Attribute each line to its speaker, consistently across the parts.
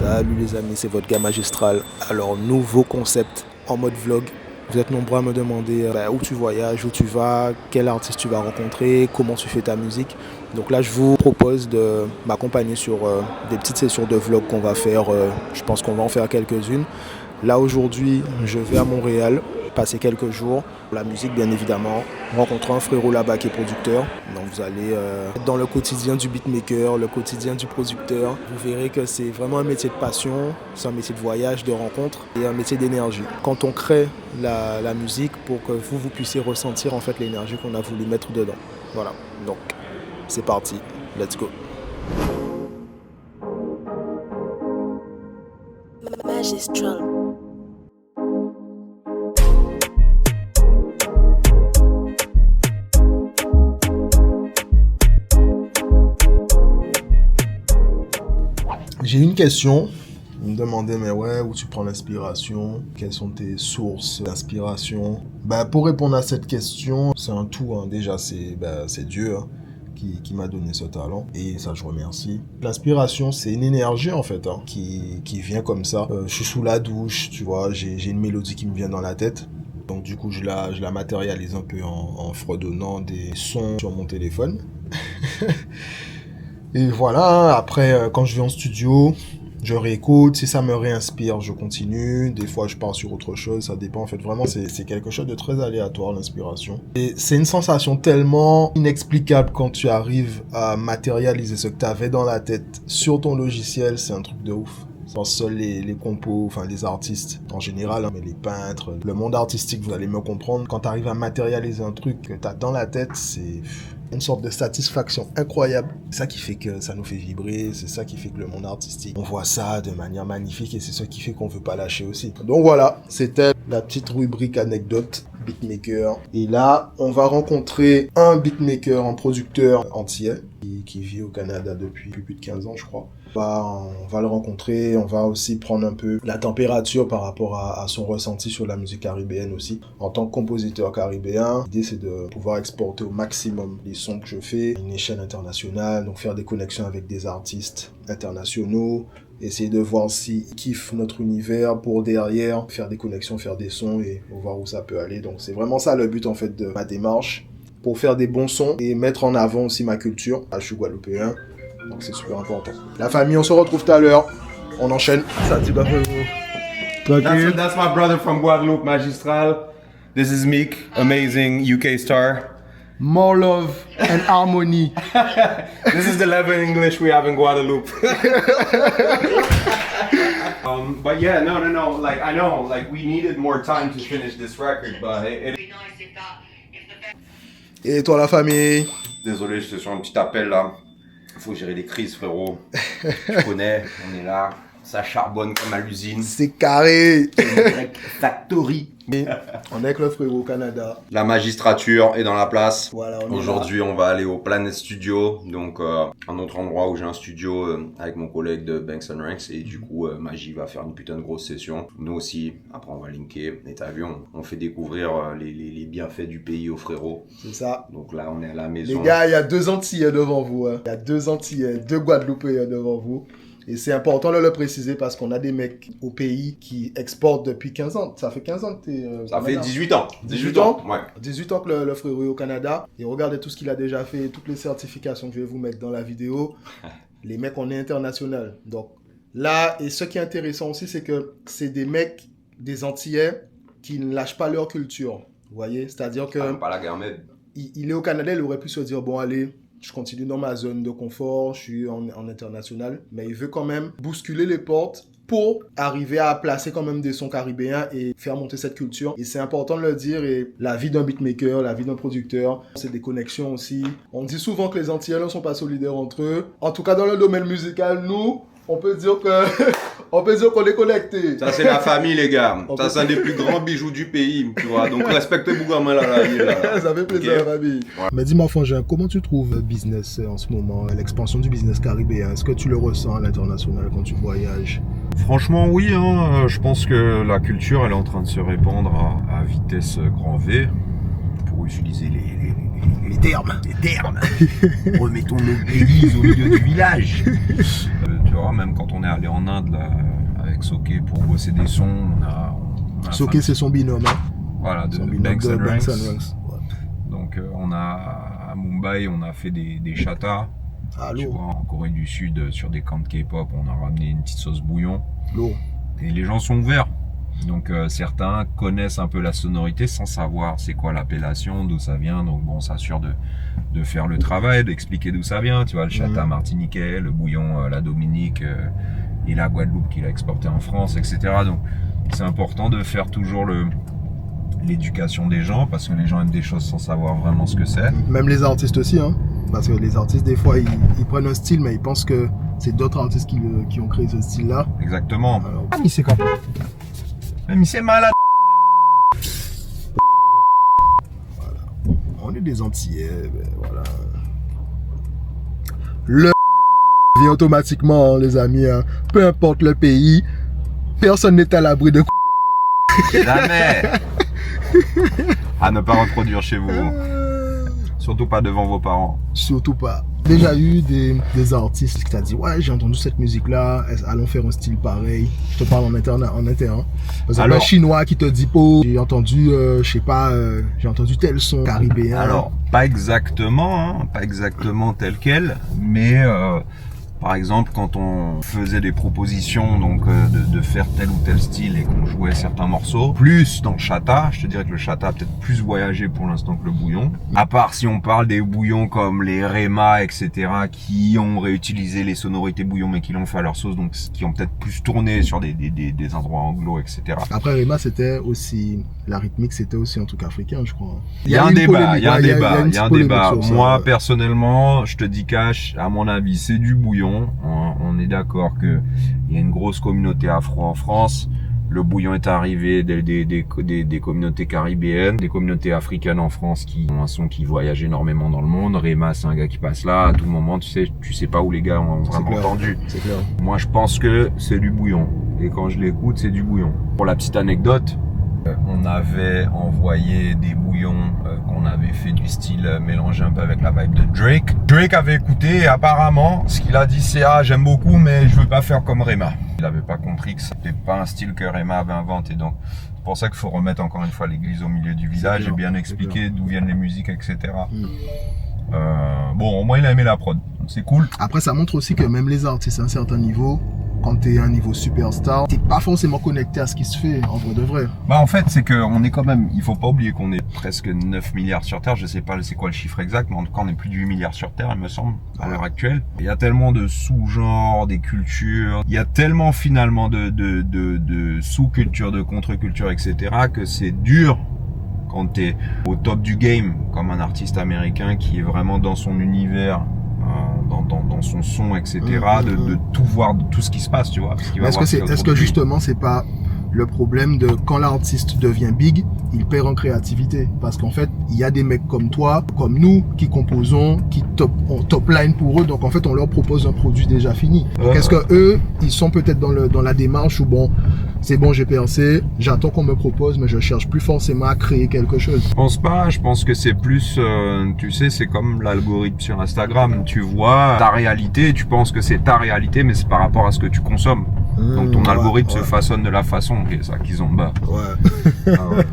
Speaker 1: Salut les amis, c'est votre gars Magistral. Alors, nouveau concept en mode vlog. Vous êtes nombreux à me demander où tu voyages, où tu vas, quel artiste tu vas rencontrer, comment tu fais ta musique. Donc là, je vous propose de m'accompagner sur des petites sessions de vlog qu'on va faire. Je pense qu'on va en faire quelques-unes. Là, aujourd'hui, je vais à Montréal, passer quelques jours. La musique, bien évidemment. Rencontrer un frérot là-bas qui est producteur. Donc, vous allez être dans le quotidien du beatmaker, le quotidien du producteur. Vous verrez que c'est vraiment un métier de passion, c'est un métier de voyage, de rencontre et un métier d'énergie. Quand on crée la musique pour que vous puissiez ressentir en fait l'énergie qu'on a voulu mettre dedans. Voilà. Donc, c'est parti. Let's go.
Speaker 2: Magistral.
Speaker 1: J'ai une question. Vous me demandez, mais ouais, où tu prends l'inspiration? Quelles sont tes sources d'inspiration? Pour répondre à cette question, c'est un tout. Déjà, c'est Dieu qui m'a donné ce talent. Et ça, je remercie. L'inspiration, c'est une énergie, en fait, qui vient comme ça. Je suis sous la douche, tu vois, j'ai une mélodie qui me vient dans la tête. Donc, du coup, je la matérialise un peu en fredonnant des sons sur mon téléphone. Et voilà, après, quand je vais en studio, je réécoute. Si ça me réinspire, je continue. Des fois, je pars sur autre chose. Ça dépend. En fait, vraiment, c'est quelque chose de très aléatoire, l'inspiration. Et c'est une sensation tellement inexplicable quand tu arrives à matérialiser ce que tu avais dans la tête sur ton logiciel. C'est un truc de ouf. Sans seuls les compos, enfin les artistes en général, mais les peintres, le monde artistique, vous allez me comprendre. Quand tu arrives à matérialiser un truc que tu as dans la tête, c'est une sorte de satisfaction incroyable. C'est ça qui fait que ça nous fait vibrer, c'est ça qui fait que le monde artistique, on voit ça de manière magnifique et c'est ça qui fait qu'on veut pas lâcher aussi. Donc voilà, c'était la petite rubrique anecdote beatmaker. Et là, on va rencontrer un beatmaker, un producteur antillais qui vit au Canada depuis plus de 15 ans, je crois. On va le rencontrer, on va aussi prendre un peu la température par rapport à son ressenti sur la musique caribéenne aussi. En tant que compositeur caribéen, l'idée c'est de pouvoir exporter au maximum les sons que je fais à une échelle internationale, donc faire des connexions avec des artistes internationaux, essayer de voir s'ils kiffent notre univers pour derrière faire des connexions, faire des sons et voir où ça peut aller. Donc c'est vraiment ça le but en fait de ma démarche, pour faire des bons sons et mettre en avant aussi ma culture. Je suis guadeloupéen. Donc c'est super important. La famille, on se retrouve tout à l'heure. On enchaîne. Ça dit pas
Speaker 3: Tranquille. That's my brother from Guadeloupe, Magistral. This is Meek, amazing UK star.
Speaker 1: More love and harmony.
Speaker 3: This is the level in English we have in Guadeloupe. But yeah, no. Like I know, like we needed more time to finish this record, but it...
Speaker 1: Et toi la famille?
Speaker 3: Désolé, j'étais sur un petit appel là. Faut gérer les crises, frérot. Tu connais, on est là, ça charbonne comme à l'usine.
Speaker 1: C'est carré.
Speaker 3: Factory.
Speaker 1: On est avec le frérot au Canada.
Speaker 3: La magistrature est dans la place.
Speaker 1: Voilà,
Speaker 3: aujourd'hui, on va aller au Planet Studio, donc un autre endroit où j'ai un studio avec mon collègue de Banks and Ranks. Et du coup, Magie va faire une putain de grosse session. Nous aussi, après on va linker. Et t'as vu, on fait découvrir les bienfaits du pays aux frérots.
Speaker 1: C'est ça.
Speaker 3: Donc là, on est à la maison.
Speaker 1: Les gars, il y a 2 Antillais devant vous. Il y a 2 Antillais, 2 Guadeloupéens devant vous. Et c'est important de le préciser parce qu'on a des mecs au pays qui exportent depuis 15 ans. Ça fait 15 ans que t'es...
Speaker 3: Ça fait 18 ans.
Speaker 1: 18 ans?
Speaker 3: Ouais.
Speaker 1: 18 ans que le frérot est au Canada. Et regardez tout ce qu'il a déjà fait, toutes les certifications que je vais vous mettre dans la vidéo. Les mecs, on est international. Donc là, et ce qui est intéressant aussi, c'est que c'est des mecs, des Antillais, qui ne lâchent pas leur culture. Vous voyez? C'est-à-dire que...
Speaker 3: pas la gamède.
Speaker 1: Il est au Canada, il aurait pu se dire, bon allez... Je continue dans ma zone de confort, je suis en international, mais il veut quand même bousculer les portes pour arriver à placer quand même des sons caribéens et faire monter cette culture. Et c'est important de le dire, et la vie d'un beatmaker, la vie d'un producteur, c'est des connexions aussi. On dit souvent que les Antillais ne sont pas solidaires entre eux. En tout cas, dans le domaine musical, nous, on peut dire qu'on est connectés.
Speaker 3: Ça, c'est la famille, les gars. Ça, c'est un des plus grands bijoux du pays, tu vois. Donc, respectez Bougamin là.
Speaker 1: Ça fait plaisir, la famille. Ouais. Mais dis-moi, Frangin, comment tu trouves le business en ce moment, l'expansion du business caribéen? Est-ce que tu le ressens à l'international quand tu voyages?
Speaker 4: Franchement, oui. Je pense que la culture, elle est en train de se répandre à vitesse grand V. Pour utiliser
Speaker 1: les termes.
Speaker 4: Remettons nos églises au milieu du village. Tu vois, même quand on est allé en Inde là, avec Soké pour bosser des sons, on a
Speaker 1: Soké, c'est son binôme. Hein.
Speaker 4: Voilà, de
Speaker 1: Son binôme
Speaker 4: Banks
Speaker 1: de
Speaker 4: and
Speaker 1: Banks
Speaker 4: Ranks.
Speaker 1: and Ranks. Ouais.
Speaker 4: Donc à Mumbai, on a fait des chatas.
Speaker 1: Ah,
Speaker 4: Tu
Speaker 1: lourd.
Speaker 4: vois, en Corée du Sud, sur des camps de K-pop, on a ramené une petite sauce bouillon.
Speaker 1: Lourd.
Speaker 4: Et les gens sont ouverts. Donc certains connaissent un peu la sonorité sans savoir c'est quoi l'appellation, d'où ça vient. Donc bon, on s'assure de faire le travail, d'expliquer d'où ça vient. Tu vois, le chata martiniquais, le bouillon la Dominique et la Guadeloupe qu'il a exporté en France, etc. Donc c'est important de faire toujours l'éducation des gens parce que les gens aiment des choses sans savoir vraiment ce que c'est.
Speaker 1: Même les artistes aussi, hein. Parce que les artistes, des fois, ils prennent un style, mais ils pensent que c'est d'autres artistes qui ont créé ce style-là.
Speaker 4: Exactement.
Speaker 1: Alors,
Speaker 4: Ah, mais c'est comme... Mais c'est malade.
Speaker 1: on est des Antillais, ben, voilà. Le vient automatiquement, hein, les amis. Hein. Peu importe le pays, personne n'est à l'abri de...
Speaker 4: Jamais. À ne pas reproduire chez vous. Surtout pas devant vos parents.
Speaker 1: Surtout pas. Déjà eu des artistes qui t'ont dit ouais, j'ai entendu cette musique là, allons faire un style pareil. Je te parle en interne. Par exemple,
Speaker 4: Alors,
Speaker 1: un chinois qui te dit oh, j'ai entendu je sais pas, j'ai entendu tel son caribéen.
Speaker 4: Alors pas exactement tel quel, mais par exemple quand on faisait des propositions donc de faire tel ou tel style et qu'on jouait certains morceaux, plus dans le chata, je te dirais que le chata a peut-être plus voyagé pour l'instant que le bouillon. À part si on parle des bouillons comme les Rema, etc., qui ont réutilisé les sonorités bouillon mais qui l'ont fait à leur sauce, donc qui ont peut-être plus tourné sur des endroits anglo, etc.
Speaker 1: Après Rema c'était aussi, la rythmique c'était aussi un truc africain je crois.
Speaker 4: Il y a un débat,
Speaker 1: il y a un débat.
Speaker 4: Moi personnellement, je te dis cash, à mon avis c'est du bouillon. On est d'accord qu'il y a une grosse communauté afro en France. Le bouillon est arrivé des communautés caribéennes, des communautés africaines en France qui ont un son qui voyage énormément dans le monde. Rema, c'est un gars qui passe là à tout moment. Tu sais pas où les gars ont vraiment entendu.
Speaker 1: C'est clair.
Speaker 4: Moi, je pense que c'est du bouillon. Et quand je l'écoute, c'est du bouillon. Pour la petite anecdote, on avait envoyé des bouillons qu'on avait fait du style mélangé un peu avec la vibe de Drake. Drake avait écouté et apparemment, ce qu'il a dit c'est « Ah, j'aime beaucoup, mais je veux pas faire comme Rema ». Il avait pas compris que c'était pas un style que Rema avait inventé. Donc, c'est pour ça qu'il faut remettre encore une fois l'église au milieu du village et bien expliquer d'où viennent les musiques, etc. Bon, au moins il a aimé la prod, donc c'est cool.
Speaker 1: Après, ça montre aussi que même les artistes à un certain niveau, quand tu es à un niveau superstar, t'es pas forcément connecté à ce qui se fait en vrai de vrai.
Speaker 4: Bah en fait c'est qu'on est quand même, il faut pas oublier qu'on est presque 9 milliards sur Terre, je sais pas c'est quoi le chiffre exact, mais en tout cas on est plus de 8 milliards sur Terre il me semble, à l'heure actuelle. Il y a tellement de sous-genres, des cultures, il y a tellement finalement de sous-cultures, de contre-cultures, etc. que c'est dur quand t'es au top du game, comme un artiste américain qui est vraiment dans son univers, dans son son, etc., de tout voir, de tout ce qui se passe, tu vois.
Speaker 1: Est-ce que justement, c'est pas le problème de quand l'artiste devient big, il perd en créativité? Parce qu'en fait, il y a des mecs comme toi, comme nous, qui composons, qui top line pour eux, donc en fait, on leur propose un produit déjà fini. Donc est-ce que eux, ils sont peut-être dans la démarche où bon, c'est bon, j'ai percé, j'attends qu'on me propose, mais je cherche plus forcément à créer quelque chose.
Speaker 4: Je pense pas, je pense que c'est plus, tu sais, c'est comme l'algorithme sur Instagram. Tu vois ta réalité, tu penses que c'est ta réalité, mais c'est par rapport à ce que tu consommes. Donc ton algorithme se façonne de la façon, ok, ça qu'ils ont bas.
Speaker 1: Ouais.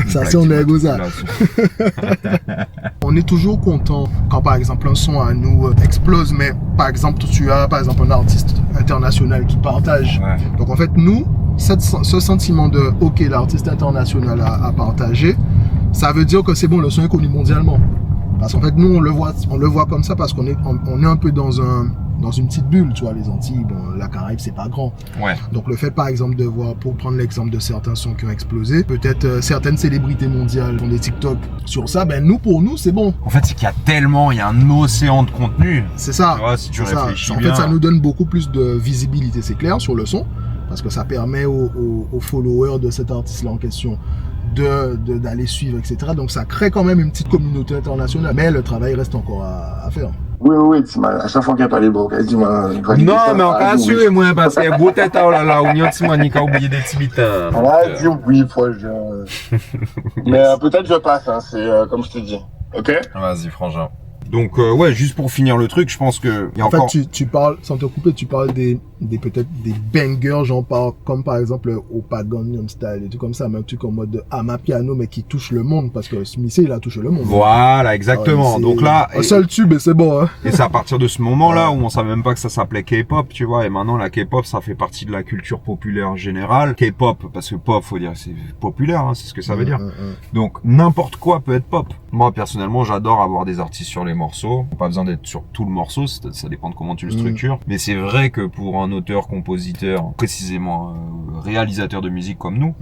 Speaker 1: Ça c'est on est ça. On est toujours content quand par exemple un son à nous explose, mais par exemple tu as par exemple un artiste international qui partage.
Speaker 4: Ouais.
Speaker 1: Donc en fait nous, ce sentiment de ok l'artiste international a partagé, ça veut dire que c'est bon, le son est connu mondialement. Parce qu'en fait nous on le voit comme ça parce qu'on est un peu dans une petite bulle, tu vois, les Antilles, bon, la Caraïbe, c'est pas grand.
Speaker 4: Ouais.
Speaker 1: Donc le fait, par exemple, de voir, pour prendre l'exemple de certains sons qui ont explosé, peut-être certaines célébrités mondiales font des TikTok sur ça, ben nous, pour nous, c'est bon.
Speaker 4: En fait, c'est qu'il y a un océan de contenu.
Speaker 1: C'est ça.
Speaker 4: Tu vois, si tu réfléchis bien.
Speaker 1: En fait, ça nous donne beaucoup plus de visibilité, c'est clair, sur le son, parce que ça permet aux followers de cet artiste-là en question d'aller suivre, etc. Donc ça crée quand même une petite communauté internationale, mais le travail reste encore à faire.
Speaker 5: Oui, à chaque fois qu'il n'y a pas les beaux, dis-moi.
Speaker 4: Non, mais on peut assurer, moi, parce que beau tête, oh là là, on y a oublié des petits bitins.
Speaker 5: On a dit oui, proche. Mais peut-être je passe, hein, c'est comme je te dis. Ok?
Speaker 4: Vas-y, frangin. Donc ouais, juste pour finir le truc, je pense que il y a
Speaker 1: En
Speaker 4: encore...
Speaker 1: fait, tu parles, sans te couper, tu parles peut-être des bangers, genre comme par exemple Opa Gangnam Style, et tout comme ça, même un truc en mode Amapiano, mais qui touche le monde, parce que Smithé, il a touché le monde.
Speaker 4: Voilà, exactement.
Speaker 1: Ouais,
Speaker 4: donc là...
Speaker 1: un seul tube et c'est bon, hein.
Speaker 4: Et c'est à partir de ce moment-là où on savait même pas que ça s'appelait K-pop, tu vois. Et maintenant, la K-pop, ça fait partie de la culture populaire générale. K-pop, parce que pop, faut dire, c'est populaire, hein, c'est ce que ça veut dire. Donc, n'importe quoi peut être pop. Moi, personnellement, j'adore avoir des artistes sur les morceaux. Pas besoin d'être sur tout le morceau, ça dépend de comment tu le structures. Mais c'est vrai que pour un auteur, compositeur, précisément réalisateur de musique comme nous,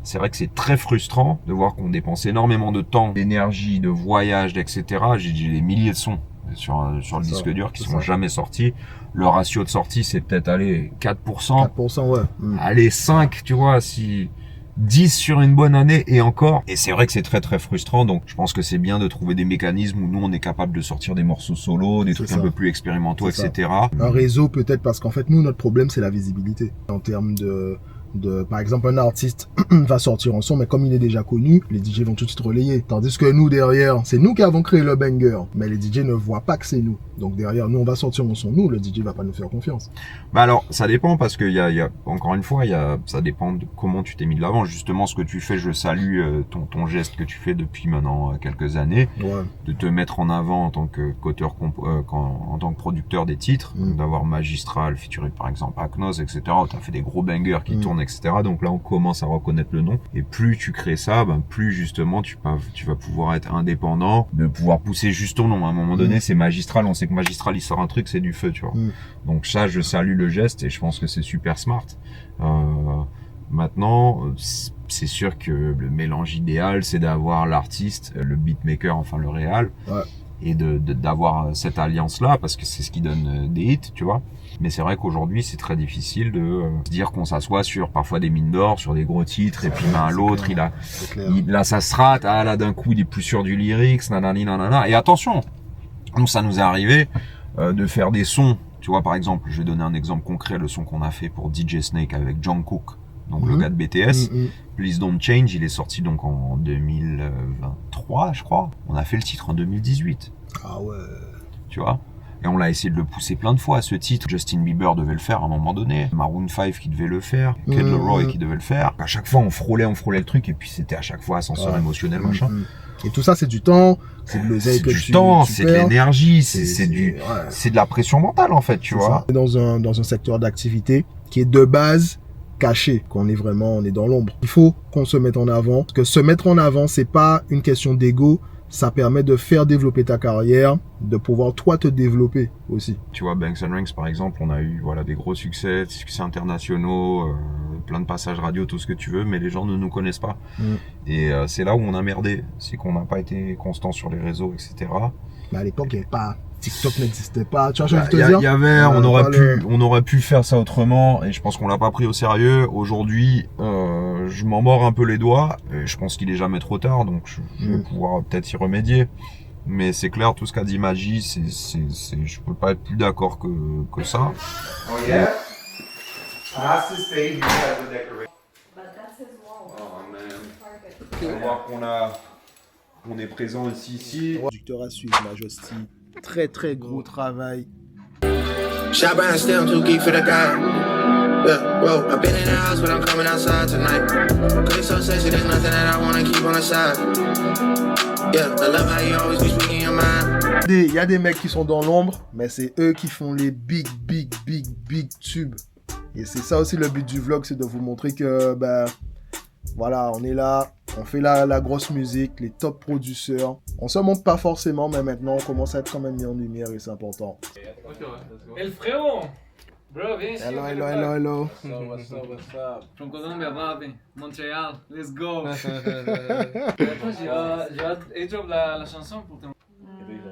Speaker 4: c'est vrai que c'est très frustrant de voir qu'on dépense énormément de temps, d'énergie, de voyage, etc. J'ai des milliers de sons sur le disque dur qui sont jamais sortis. Le ratio de sortie, c'est peut-être, allez, 4%.
Speaker 1: 4%, ouais.
Speaker 4: Allez, 5, tu vois, si 10 sur une bonne année et encore. Et c'est vrai que c'est très très frustrant. Donc, je pense que c'est bien de trouver des mécanismes où nous, on est capable de sortir des morceaux solo, des trucs un peu plus expérimentaux, etc.
Speaker 1: Un réseau, peut-être, parce qu'en fait, nous, notre problème, c'est la visibilité. En termes par exemple, un artiste va sortir un son, mais comme il est déjà connu, les DJ vont tout de suite relayer. Tandis que nous, derrière, c'est nous qui avons créé le banger, mais les DJ ne voient pas que c'est nous. Donc derrière, nous, on va sortir un son, nous, le DJ va pas nous faire confiance.
Speaker 4: Bah alors, ça dépend parce que encore une fois, ça dépend de comment tu t'es mis de l'avant. Justement, ce que tu fais, je salue ton geste que tu fais depuis maintenant quelques années, de te mettre en avant en tant qu'auteur, en tant que producteur des titres, d'avoir Magistral, featuring par exemple Aknos, etc. Tu as fait des gros bangers qui tournent, etc. Donc là, on commence à reconnaître le nom. Et plus tu crées ça, plus justement, tu vas pouvoir être indépendant, de pouvoir pousser juste ton nom. À un moment donné, c'est Magistral. On sait que Magistral, il sort un truc, c'est du feu, tu vois. Donc ça, je salue le geste et je pense que c'est super smart. Maintenant, c'est sûr que le mélange idéal, c'est d'avoir l'artiste, le beatmaker, enfin le réal, et d'avoir cette alliance-là, parce que c'est ce qui donne des hits, tu vois. Mais c'est vrai qu'aujourd'hui, c'est très difficile de se dire qu'on s'assoit sur parfois des mines d'or, sur des gros titres, et puis l'autre, il a sa strat, là d'un coup, il est plus sûr du lyrics, nanani, nanana. Et attention, nous, ça nous est arrivé de faire des sons. Tu vois, par exemple, je vais donner un exemple concret, le son qu'on a fait pour DJ Snake avec Jungkook, donc le gars de BTS. Please Don't Change, il est sorti donc en 2023, je crois. On a fait le titre en 2018.
Speaker 1: Ah ouais.
Speaker 4: Tu vois? Et on l'a essayé de le pousser plein de fois, ce titre. Justin Bieber devait le faire à un moment donné. Maroon 5 qui devait le faire. Kid Laroi qui devait le faire. À chaque fois, on frôlait le truc. Et puis, c'était à chaque fois ascenseur émotionnel, machin.
Speaker 1: Et tout ça, c'est du temps, c'est de l'oseille que tu perds.
Speaker 4: C'est de l'énergie, c'est de la pression mentale, en fait, tu vois.
Speaker 1: Dans un secteur d'activité qui est de base caché, qu'on est on est dans l'ombre. Il faut qu'on se mette en avant. Parce que se mettre en avant, c'est pas une question d'ego. Ça permet de faire développer ta carrière, de pouvoir toi te développer aussi.
Speaker 4: Tu vois, Banks & Ranks par exemple, on a eu des gros succès internationaux, plein de passages radio, tout ce que tu veux, mais les gens ne nous connaissent pas. Et c'est là où on a merdé, c'est qu'on n'a pas été constant sur les réseaux, etc.
Speaker 1: Mais à l'époque, il n'y avait pas... TikTok n'existait pas, tu vois ce que je veux te dire?
Speaker 4: Il y avait, on aurait pu faire ça autrement, et je pense qu'on l'a pas pris au sérieux. Aujourd'hui, je m'en mords un peu les doigts, et je pense qu'il est jamais trop tard, donc je vais pouvoir peut-être y remédier. Mais c'est clair, tout ce qu'a dit Maggie, je peux pas être plus d'accord que ça.
Speaker 3: Oh yeah? Has to stay here as a decoration.
Speaker 2: But that's his wall.
Speaker 4: Oh man.
Speaker 2: Target.
Speaker 4: On va voir qu'on est présent ici.
Speaker 1: Producteur à suivre, Majesty. Très très gros travail.
Speaker 6: Shot by and still too geek for the guy. Yeah, whoa, I've been in the house, but I'm coming outside tonight. Cause it's so sexy, there's nothing that I wanna keep on the side. Yeah, I love how you always be speaking your mind.
Speaker 1: Il y a des mecs qui sont dans l'ombre, mais c'est eux qui font les big tubes. Et c'est ça aussi le but du vlog, c'est de vous montrer que, voilà, on est là, on fait la grosse musique, les top producteurs. On se montre pas forcément, mais maintenant on commence à être quand même mis en lumière et c'est important.
Speaker 7: El frérot! Bro, viens ici.
Speaker 1: Hello.
Speaker 7: What's up? From Colombia, papi. Montréal, let's go! J'ai drop la chanson pour te...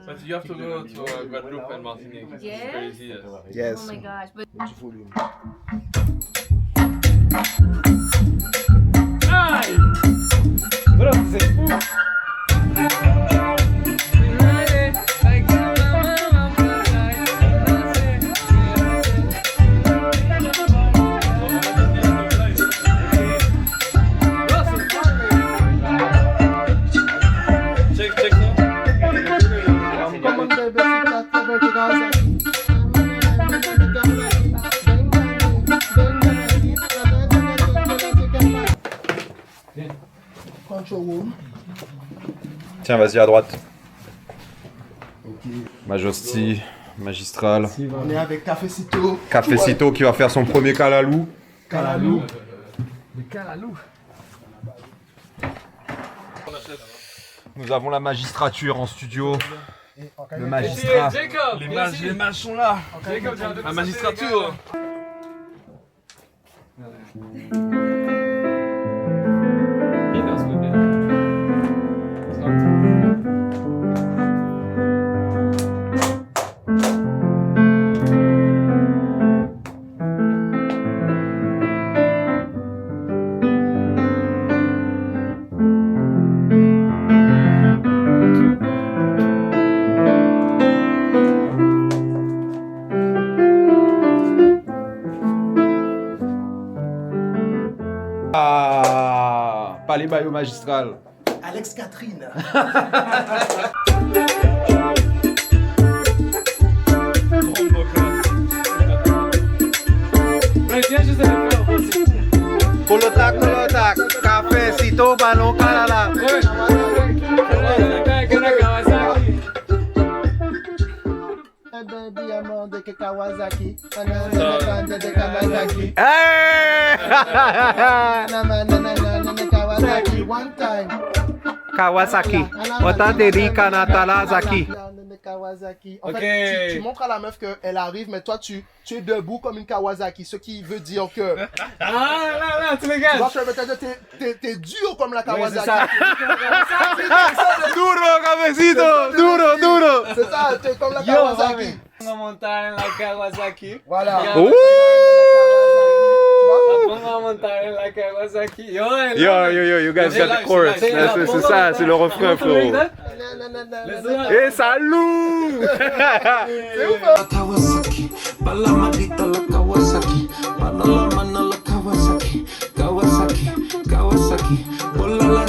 Speaker 8: But you have to go to Guadeloupe and Martinique. It's
Speaker 2: Yes?
Speaker 8: crazy.
Speaker 1: Yes.
Speaker 2: Oh my gosh, but
Speaker 7: Aïe! Bro, c'est fou!
Speaker 8: Check ça.
Speaker 4: Tiens, vas-y à droite. Majosti, magistral.
Speaker 1: On est avec Cafecito.
Speaker 4: Cafecito qui va faire son premier calalou.
Speaker 1: Calalou.
Speaker 4: Nous avons la magistrature en studio. Le magistrat.
Speaker 8: Jacob,
Speaker 4: Les mages sont là.
Speaker 8: Jacob,
Speaker 4: La magistrature. Ah, palais bayo magistral.
Speaker 1: Alex Catherine.
Speaker 7: Viens juste à le faire aussi.
Speaker 9: Colotac, cafecito, balon, calala. Kawasaki. One time. Kawasaki. Otaterika Natalazaki.
Speaker 1: En fait, tu montres à la meuf qu'elle arrive, mais toi, tu es debout comme une Kawasaki, ce qui veut dire que...
Speaker 7: Ah, là, tu me
Speaker 1: Tu
Speaker 7: gagnes.
Speaker 1: vois, t'es dur comme la Kawasaki.
Speaker 9: Duro, cafecito. Duro.
Speaker 1: C'est ça, t'es comme la Kawasaki.
Speaker 7: Vamos a montar en la Kawasaki.
Speaker 1: Voilà.
Speaker 7: Vamos a montar en la Kawasaki. Yo,
Speaker 9: You guys got the chorus. C'est ça, c'est le refrain, frérot. Et salut.
Speaker 6: Kawasaki, pa' la maldita la Kawasaki, pa' la mano la Kawasaki, Kawasaki, por la